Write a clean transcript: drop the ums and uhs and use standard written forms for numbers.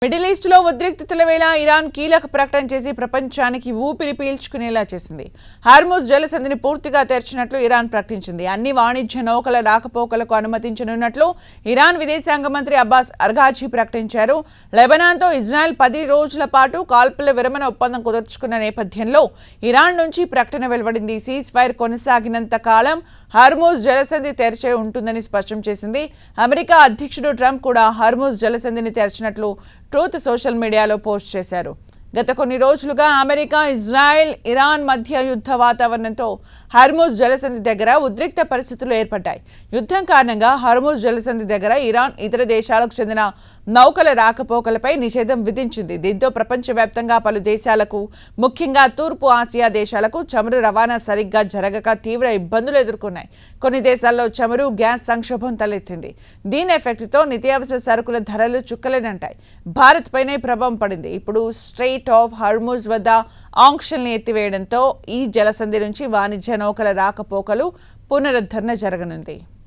Middle east లో ఉద్రిక్తతల వేళ Iran కీలక ప్రకటన చేసి ప్రపంచానికి ఊపిరి పీల్చుకునేలా చేసింది. హార్ముజ్ జలసంధిని పూర్తిగా తెరిచినట్లు ఇరాన్ ప్రకటించింది. అన్ని వాణిజ్య నౌకల రాకపోకలకు అనుమతించనున్నట్లు ఇరాన్ విదేశాంగ మంత్రి అబ్బాస్ అర్గాజీ ప్రకటించారు. లెబనాన్తో ఇజ్రాయెల్ 10 రోజుల పాటు కాల్పుల విరమణ ఒప్పందం కుదుర్చుకున్న నేపథ్యంలో ఇరాన్ నుంచి ప్రకటన వెలువడింది. సీజ్ ఫైర్ కొనసాగినంత కాలం హార్ముజ్ జలసంధి తెరిచే ఉంటుందని స్పష్టం చేసింది. అమెరికా అధ్యక్షుడు ట్రంప్ కూడా హార్ముజ్ జలసంధిని తెరిచినట్లు ట్రూత్ సోషల్ మీడియాలో పోస్ట్ చేశారు. గత కొన్ని రోజులుగా అమెరికా, ఇజ్రాయెల్, ఇరాన్ మధ్య యుద్ధ వాతావరణంతో హార్ముజ్ జలసంధి దగ్గర ఉద్రిక్త పరిస్థితులు ఏర్పడ్డాయి. యుద్ధం కారణంగా హార్ముజ్ జలసంధి దగ్గర ఇరాన్ ఇతర దేశాలకు చెందిన నౌకల రాకపోకలపై నిషేధం విధించింది. దీంతో ప్రపంచవ్యాప్తంగా పలు దేశాలకు, ముఖ్యంగా తూర్పు ఆసియా దేశాలకు చమురు రవాణా సరిగ్గా జరగక తీవ్ర ఇబ్బందులు ఎదుర్కొన్నాయి. కొన్ని దేశాల్లో చమురు, గ్యాస్ సంక్షోభం తలెత్తింది. దీని ఎఫెక్ట్తో నిత్యావసర సరుకుల ధరలు చుక్కలేనంటాయి. భారత్ పైనే ప్రభావం పడింది. ఇప్పుడు స్ట్రెయిట్ ఆఫ్ హార్ముజ్ వద్ద ఆంక్షల్ని ఎత్తివేయడంతో ఈ జలసంధి నుంచి వాణిజ్య నౌకల రాకపోకలు పునరుద్ధరణ జరగనుంది.